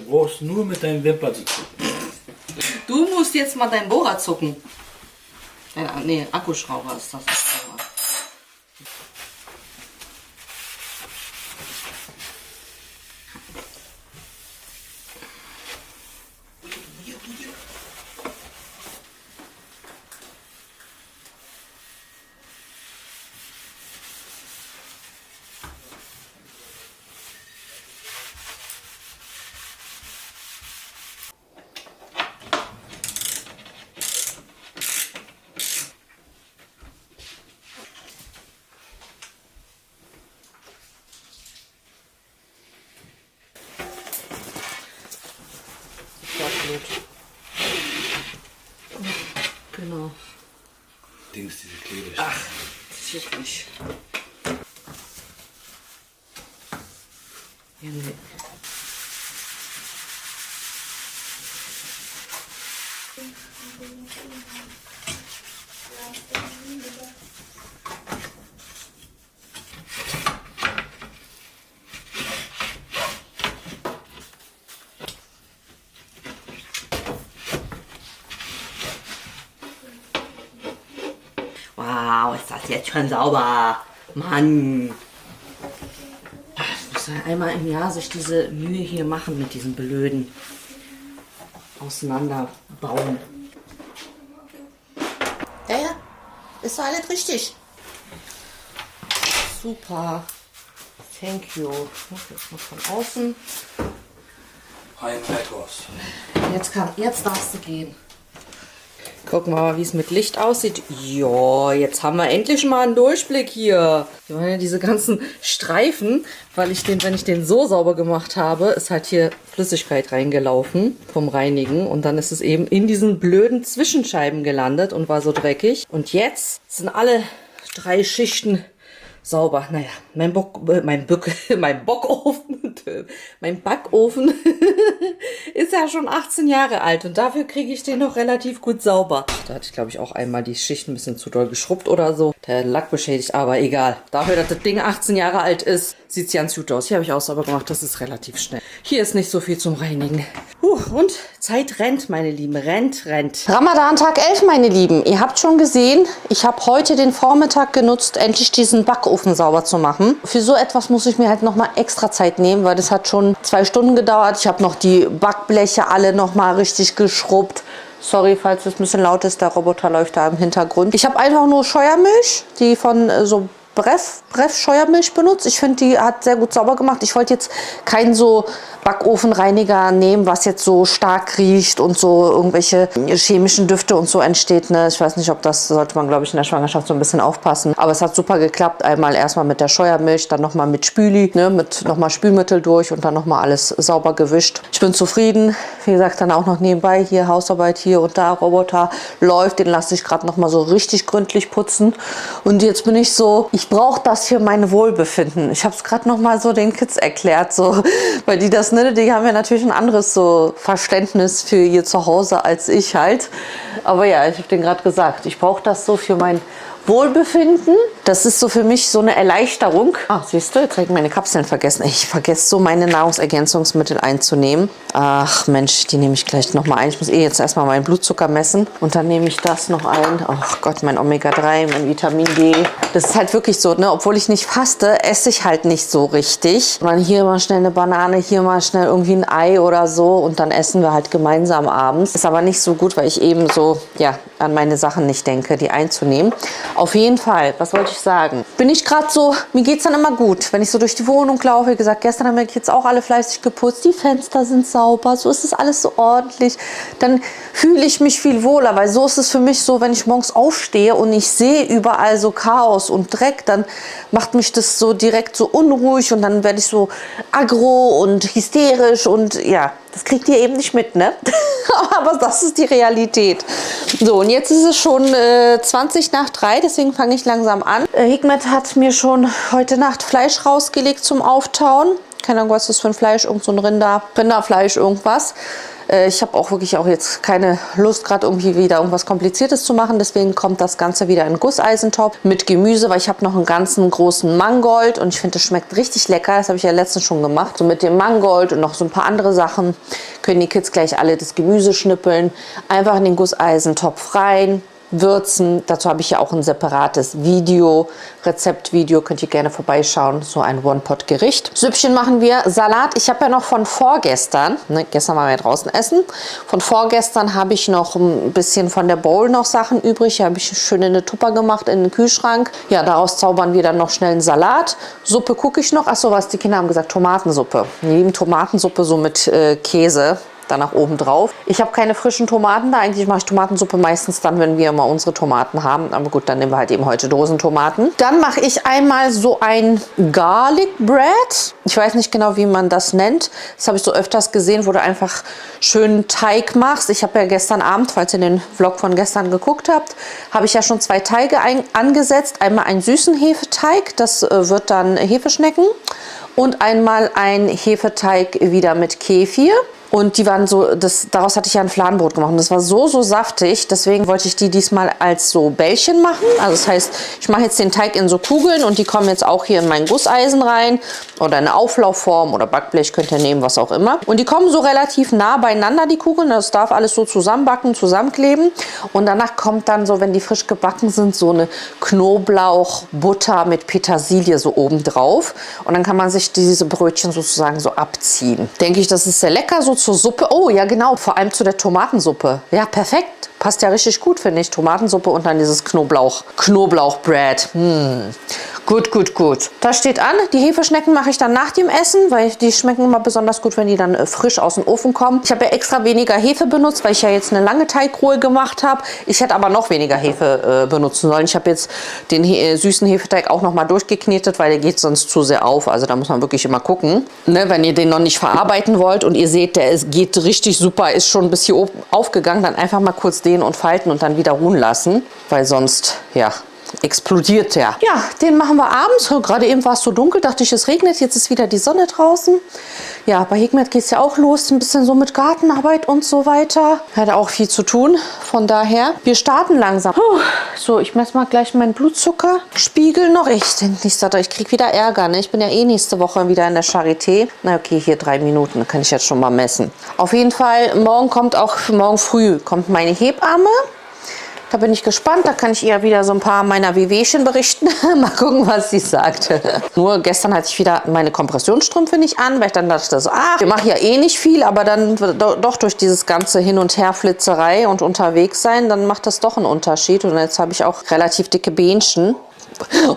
brauchst nur mit deinen Wimpern zu zucken. Du musst jetzt mal deinen Bohrer zucken. Nee, Akkuschrauber ist das. Genau. Dings, diese Klebe. Ach, das juckt nicht. Ja, nee. Wow, ist das jetzt schon sauber. Mann. Ich muss ja einmal im Jahr sich diese Mühe hier machen mit diesen blöden Auseinanderbauen. Ja, ja, ist doch alles richtig. Super. Thank you. Jetzt noch von außen. Ein Retters. Jetzt darfst du gehen. Gucken wir mal, wie es mit Licht aussieht. Ja, jetzt haben wir endlich mal einen Durchblick hier. Wir haben ja diese ganzen Streifen, weil wenn ich den so sauber gemacht habe, ist halt hier Flüssigkeit reingelaufen vom Reinigen. Und dann ist es eben in diesen blöden Zwischenscheiben gelandet und war so dreckig. Und jetzt sind alle 3 Schichten sauber. Naja, mein Backofen ist ja schon 18 Jahre alt und dafür kriege ich den noch relativ gut sauber. Da hatte ich, glaube ich, auch einmal die Schicht ein bisschen zu doll geschrubbt oder so. Der Lack beschädigt, aber egal. Dafür, dass das Ding 18 Jahre alt ist, sieht es ganz gut aus. Hier habe ich auch sauber gemacht, das ist relativ schnell. Hier ist nicht so viel zum Reinigen. Und Zeit rennt, meine Lieben, rennt. Ramadan Tag 11, meine Lieben. Ihr habt schon gesehen, ich habe heute den Vormittag genutzt, endlich diesen Backofen sauber zu machen. Für so etwas muss ich mir halt nochmal extra Zeit nehmen, weil das hat schon 2 Stunden gedauert. Ich habe noch die Backbleche alle nochmal richtig geschrubbt. Sorry, falls es ein bisschen laut ist, der Roboter läuft da im Hintergrund. Ich habe einfach nur Scheuermilch, die von so Bref Scheuermilch benutzt. Ich finde, die hat sehr gut sauber gemacht. Ich wollte jetzt keinen so Backofenreiniger nehmen, was jetzt so stark riecht und so irgendwelche chemischen Düfte und so entsteht. Ne? Ich weiß nicht, ob das sollte man, glaube ich, in der Schwangerschaft so ein bisschen aufpassen. Aber es hat super geklappt. Einmal erstmal mit der Scheuermilch, dann nochmal mit Spüli, ne? Mit nochmal Spülmittel durch und dann nochmal alles sauber gewischt. Ich bin zufrieden. Wie gesagt, dann auch noch nebenbei hier Hausarbeit hier und da. Roboter läuft, den lasse ich gerade nochmal so richtig gründlich putzen. Und jetzt bin ich so, ich brauche das für mein Wohlbefinden. Ich habe es gerade nochmal so den Kids erklärt, so, weil die das, ne, die haben ja natürlich ein anderes so Verständnis für ihr Zuhause als ich halt. Aber ja, ich habe denen gerade gesagt, ich brauche das so für mein Wohlbefinden. Das ist so für mich so eine Erleichterung. Ach, siehst du, jetzt habe ich meine Kapseln vergessen. Ich vergesse so, meine Nahrungsergänzungsmittel einzunehmen. Ach Mensch, die nehme ich gleich nochmal ein. Ich muss jetzt erstmal meinen Blutzucker messen. Und dann nehme ich das noch ein. Ach Gott, mein Omega-3, mein Vitamin D. Das ist halt wirklich so, ne? Obwohl ich nicht faste, esse ich halt nicht so richtig. Man hier mal schnell eine Banane, hier mal schnell irgendwie ein Ei oder so. Und dann essen wir halt gemeinsam abends. Ist aber nicht so gut, weil ich eben so, ja, an meine Sachen nicht denke, die einzunehmen. Auf jeden Fall, was wollte ich sagen? Bin ich gerade so, mir geht es dann immer gut, wenn ich so durch die Wohnung laufe. Wie gesagt, gestern haben wir jetzt auch alle fleißig geputzt, die Fenster sind sauber, so ist es alles so ordentlich. Dann fühle ich mich viel wohler, weil so ist es für mich so, wenn ich morgens aufstehe und ich sehe überall so Chaos und Dreck, dann macht mich das so direkt so unruhig und dann werde ich so aggro und hysterisch und ja, das kriegt ihr eben nicht mit, ne? Aber das ist die Realität. So, und jetzt ist es schon 20 nach 3, deswegen fange ich langsam an. Hikmet hat mir schon heute Nacht Fleisch rausgelegt zum Auftauen. Keine Ahnung, was das für ein Fleisch, irgend so ein Rinderfleisch, irgendwas. Ich habe auch wirklich auch jetzt keine Lust, gerade irgendwie wieder irgendwas Kompliziertes zu machen. Deswegen kommt das Ganze wieder in Gusseisentopf mit Gemüse, weil ich habe noch einen ganzen großen Mangold und ich finde, das schmeckt richtig lecker. Das habe ich ja letztens schon gemacht. So mit dem Mangold und noch so ein paar andere Sachen können die Kids gleich alle das Gemüse schnippeln. Einfach in den Gusseisentopf rein. Würzen. Dazu habe ich ja auch ein separates Video, Rezeptvideo, könnt ihr gerne vorbeischauen. So ein One-Pot-Gericht. Süppchen machen wir. Salat. Ich habe ja noch von vorgestern, gestern waren wir draußen essen, von vorgestern habe ich noch ein bisschen von der Bowl noch Sachen übrig. Habe ich schön in eine Tupper gemacht, in den Kühlschrank. Ja, daraus zaubern wir dann noch schnell einen Salat. Suppe gucke ich noch. Achso, was die Kinder haben gesagt, Tomatensuppe. Wir lieben Tomatensuppe so mit Käse. Danach oben drauf. Ich habe keine frischen Tomaten da. Eigentlich mache ich Tomatensuppe meistens dann, wenn wir mal unsere Tomaten haben. Aber gut, dann nehmen wir halt eben heute Dosentomaten. Dann mache ich einmal so ein Garlic Bread. Ich weiß nicht genau, wie man das nennt. Das habe ich so öfters gesehen, wo du einfach schön Teig machst. Ich habe ja gestern Abend, falls ihr den Vlog von gestern geguckt habt, habe ich ja schon 2 Teige angesetzt. Einmal einen süßen Hefeteig, das wird dann Hefeschnecken. Und einmal ein Hefeteig wieder mit Kefir. Und die waren so, daraus hatte ich ja ein Fladenbrot gemacht. Und das war so saftig. Deswegen wollte ich die diesmal als so Bällchen machen. Also das heißt, ich mache jetzt den Teig in so Kugeln und die kommen jetzt auch hier in mein Gusseisen rein. Oder eine Auflaufform oder Backblech könnt ihr nehmen, was auch immer. Und die kommen so relativ nah beieinander, die Kugeln. Das darf alles so zusammenbacken, zusammenkleben. Und danach kommt dann so, wenn die frisch gebacken sind, so eine Knoblauchbutter mit Petersilie so oben drauf. Und dann kann man sich diese Brötchen sozusagen so abziehen. Denke ich, das ist sehr lecker, so zur Suppe. Oh, ja genau, vor allem zu der Tomatensuppe. Ja, perfekt. Passt ja richtig gut, finde ich. Tomatensuppe und dann dieses Knoblauchbread. Gut, gut, gut. Das steht an. Die Hefeschnecken mache ich dann nach dem Essen, weil die schmecken immer besonders gut, wenn die dann frisch aus dem Ofen kommen. Ich habe ja extra weniger Hefe benutzt, weil ich ja jetzt eine lange Teigruhe gemacht habe. Ich hätte aber noch weniger Hefe benutzen sollen. Ich habe jetzt den süßen Hefeteig auch noch mal durchgeknetet, weil der geht sonst zu sehr auf. Also da muss man wirklich immer gucken. Ne, wenn ihr den noch nicht verarbeiten wollt und ihr seht, der geht richtig super, ist schon bis hier oben aufgegangen, dann einfach mal kurz dehnen und falten und dann wieder ruhen lassen, weil sonst, ja, explodiert der. Ja, den machen wir abends. Gerade eben war es so dunkel, dachte ich, es regnet. Jetzt ist wieder die Sonne draußen. Ja, bei Hikmet geht es ja auch los. Ein bisschen so mit Gartenarbeit und so weiter. Hat auch viel zu tun. Von daher, wir starten langsam. So, ich messe mal gleich meinen Blutzuckerspiegel noch. Ich denke nicht, ich kriege wieder Ärger. Ne? Ich bin ja eh nächste Woche wieder in der Charité. Na okay, hier 3 Minuten. Da kann ich jetzt schon mal messen. Auf jeden Fall, morgen früh kommt meine Hebamme. Da bin ich gespannt, da kann ich ihr wieder so ein paar meiner Wehwehchen berichten. Mal gucken, was sie sagt. Nur gestern hatte ich wieder meine Kompressionsstrümpfe nicht an, weil ich dann dachte, so, wir machen ja eh nicht viel, aber dann doch durch dieses ganze Hin- und Her-Flitzerei und unterwegs sein, dann macht das doch einen Unterschied. Und jetzt habe ich auch relativ dicke Bähnchen.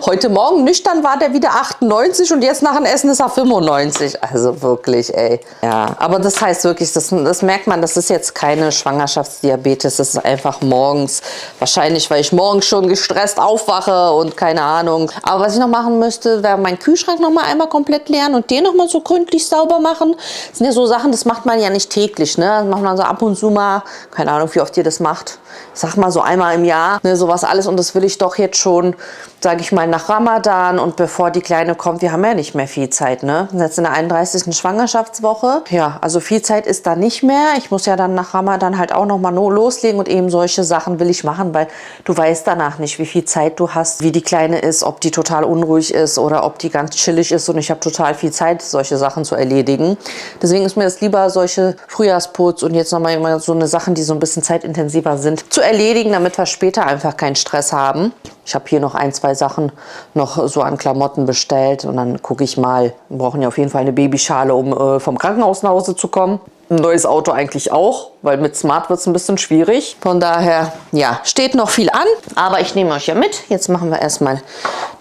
Heute Morgen nüchtern war der wieder 98 und jetzt nach dem Essen ist er 95. Also wirklich, ey. Ja, aber das heißt wirklich, das merkt man, das ist jetzt keine Schwangerschaftsdiabetes. Das ist einfach morgens. Wahrscheinlich, weil ich morgens schon gestresst aufwache und keine Ahnung. Aber was ich noch machen müsste, wäre meinen Kühlschrank noch mal einmal komplett leeren und den noch mal so gründlich sauber machen. Das sind ja so Sachen, das macht man ja nicht täglich, ne? Das macht man so ab und zu mal. Keine Ahnung, wie oft ihr das macht. Ich sag mal so einmal im Jahr, ne, sowas alles. Und das will ich doch jetzt schon, sage ich mal, nach Ramadan und bevor die Kleine kommt. Wir haben ja nicht mehr viel Zeit, ne? Jetzt in der 31. Schwangerschaftswoche. Ja, also viel Zeit ist da nicht mehr. Ich muss ja dann nach Ramadan halt auch noch mal loslegen und eben solche Sachen will ich machen, weil du weißt danach nicht, wie viel Zeit du hast, wie die Kleine ist, ob die total unruhig ist oder ob die ganz chillig ist. Und ich habe total viel Zeit, solche Sachen zu erledigen. Deswegen ist mir das lieber, solche Frühjahrsputz und jetzt nochmal immer so eine Sachen, die so ein bisschen zeitintensiver sind, zu erledigen, damit wir später einfach keinen Stress haben. Ich habe hier noch 1, 2 Sachen noch so an Klamotten bestellt und dann gucke ich mal. Wir brauchen ja auf jeden Fall eine Babyschale, um vom Krankenhaus nach Hause zu kommen. Ein neues Auto eigentlich auch, weil mit Smart wird es ein bisschen schwierig. Von daher, ja, steht noch viel an, aber ich nehme euch ja mit. Jetzt machen wir erstmal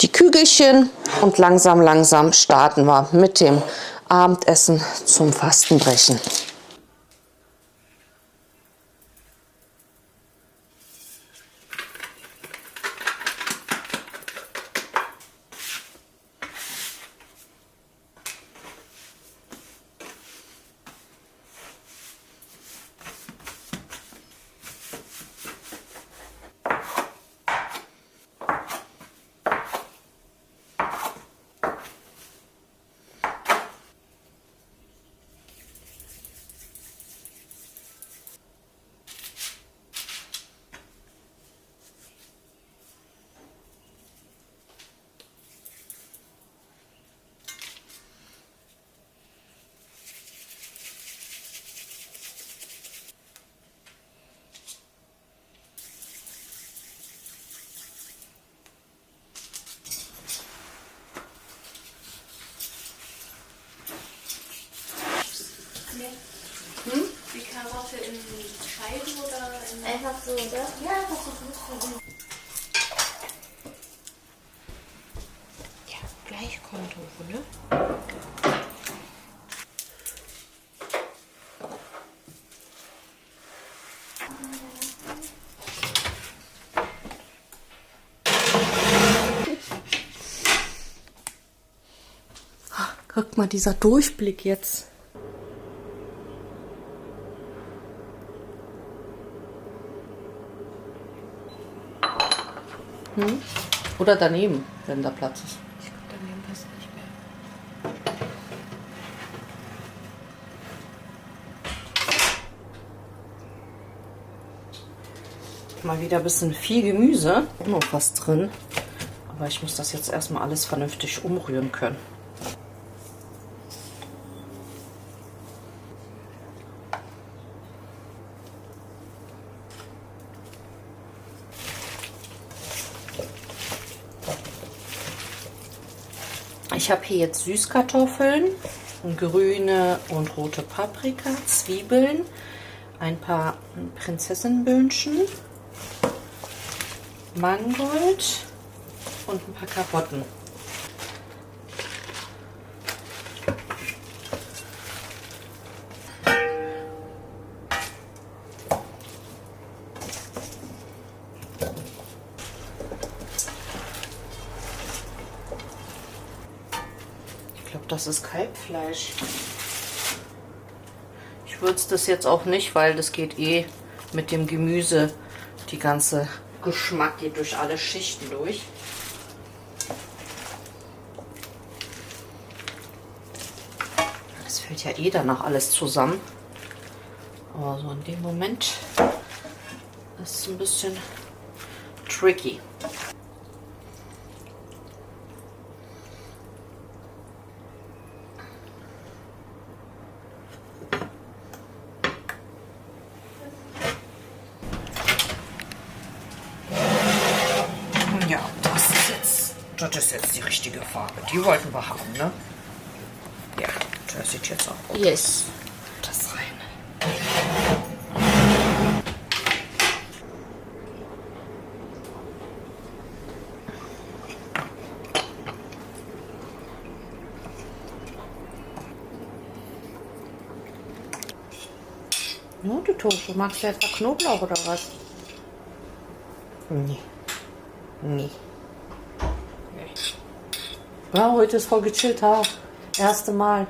die Kügelchen und langsam starten wir mit dem Abendessen zum Fastenbrechen. So, oder? Ja, das ist gut für dich. Ja, gleich Konto, ne? Guck mal, dieser Durchblick jetzt. Oder daneben, wenn da Platz ist. Ich glaube, daneben passt nicht mehr. Mal wieder ein bisschen viel Gemüse. Noch was drin. Aber ich muss das jetzt erstmal alles vernünftig umrühren können. Ich habe hier jetzt Süßkartoffeln, grüne und rote Paprika, Zwiebeln, ein paar Prinzessinböhnchen, Mangold und ein paar Karotten. Ich glaube, das ist Kalbfleisch. Ich würze das jetzt auch nicht, weil das geht eh mit dem Gemüse. Die ganze Geschmack geht durch alle Schichten durch. Das fällt ja eh danach alles zusammen. Aber so in dem Moment ist es ein bisschen tricky. Ja, das ist jetzt die richtige Farbe. Die wollten wir haben, ne? Ja, das sieht jetzt auch gut Yes. das rein. Ja, du Tosche, magst du etwa Knoblauch oder was? Nee. Nee. Ja, heute ist voll gechillt, ha. Erste Mal.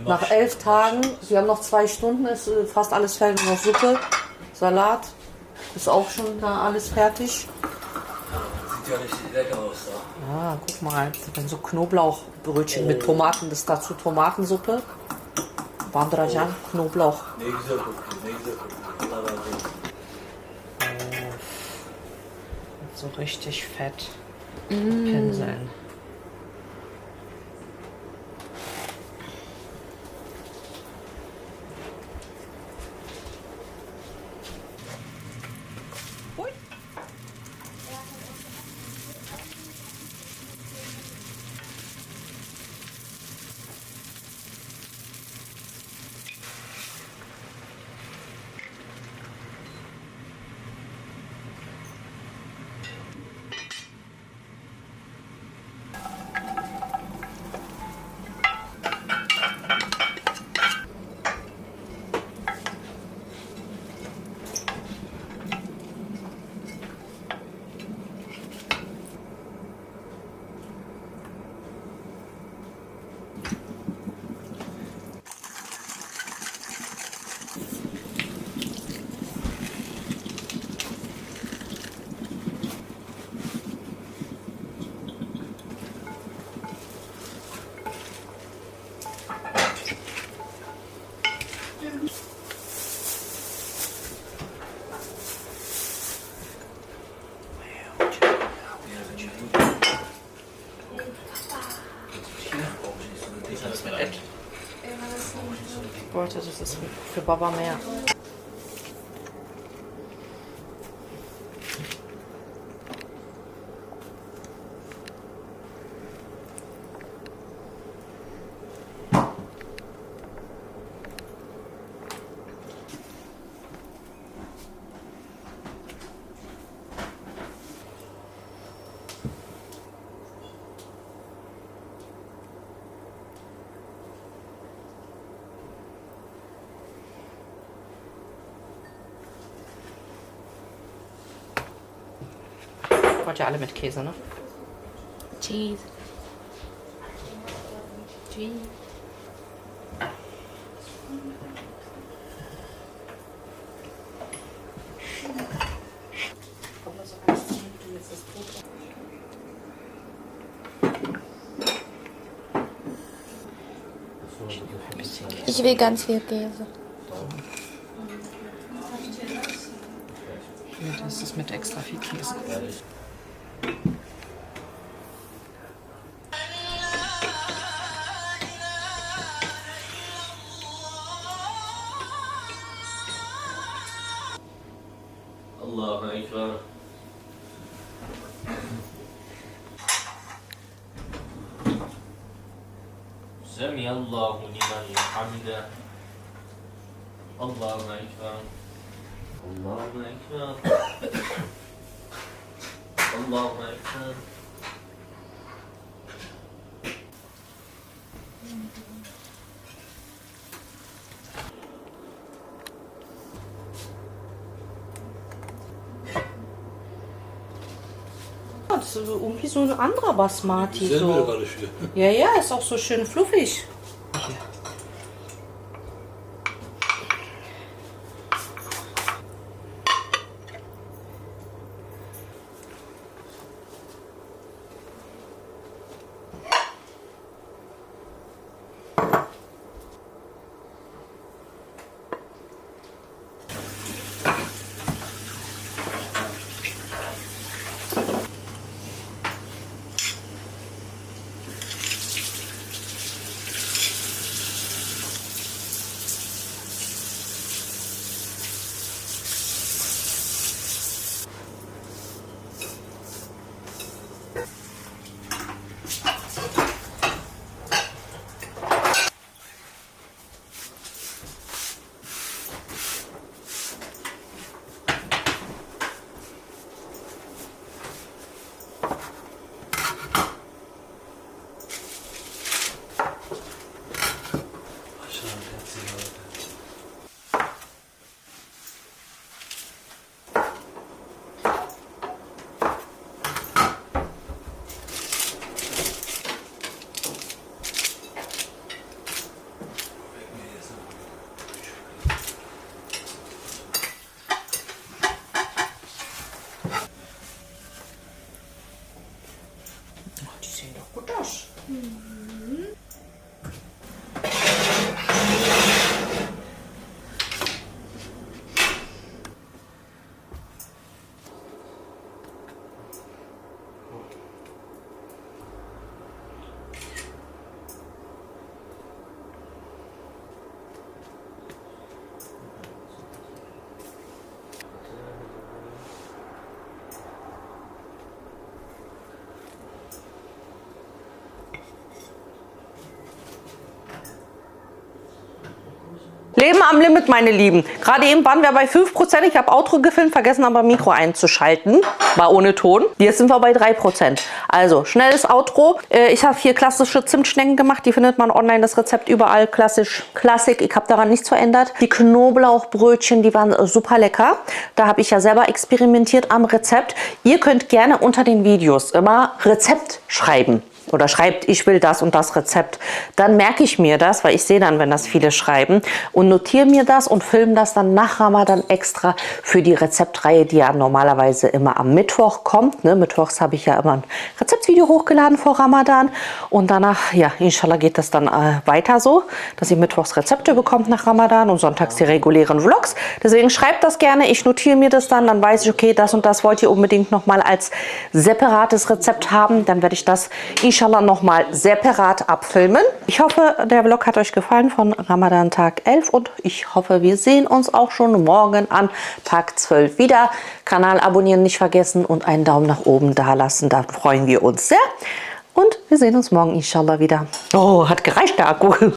Nach 11 Tagen, wir haben noch 2 Stunden, ist fast alles fertig, noch Suppe, Salat, ist auch schon da alles fertig. Sieht ja richtig lecker aus da. Ah, guck mal, dann so Knoblauchbrötchen mit Tomaten, das ist dazu Tomatensuppe. Bandrajan, Knoblauch. Ne güzel kokuyor, ne güzel kokuyor. Allah razı olsun. So richtig fett pinseln. Ich wollte, das ist für Baba mehr. Wollt ihr alle mit Käse, ne? Cheese. Cheese. Ich will ganz viel Käse. Das ist mit extra viel Käse. Allahu Ekber. Semi Allahu limen hamide. Allahu Ekber. Allahu Ekber. Allahu Ekber. Das ist irgendwie so ein anderer Basmati. Güzel böyle So. karışıyor. Ja, ja, ist auch so schön fluffig. Die sehen doch gut aus. Leben am Limit, meine Lieben. Gerade eben waren wir bei 5%. Ich habe Outro gefilmt, vergessen aber Mikro einzuschalten. War ohne Ton. Jetzt sind wir bei 3%. Also, schnelles Outro. Ich habe hier klassische Zimtschnecken gemacht. Die findet man online, das Rezept überall. Klassisch, Klassik. Ich habe daran nichts verändert. Die Knoblauchbrötchen, die waren super lecker. Da habe ich ja selber experimentiert am Rezept. Ihr könnt gerne unter den Videos immer Rezept schreiben. Oder schreibt, ich will das und das Rezept, dann merke ich mir das, weil ich sehe dann, wenn das viele schreiben, und notiere mir das und filme das dann nach Ramadan extra für die Rezeptreihe, die ja normalerweise immer am Mittwoch kommt. Ne? Mittwochs habe ich ja immer ein Rezeptvideo hochgeladen vor Ramadan und danach, ja, inshallah geht das dann weiter so, dass ihr mittwochs Rezepte bekommt nach Ramadan und sonntags die regulären Vlogs. Deswegen schreibt das gerne, ich notiere mir das dann weiß ich, okay, das und das wollt ihr unbedingt nochmal als separates Rezept haben, dann werde ich das inshallah nochmal separat abfilmen. Ich hoffe, der Vlog hat euch gefallen von Ramadan Tag 11 und ich hoffe, wir sehen uns auch schon morgen an Tag 12 wieder. Kanal abonnieren nicht vergessen und einen Daumen nach oben da lassen, da freuen wir uns sehr. Und wir sehen uns morgen inshallah wieder. Oh, hat gereicht der Akku.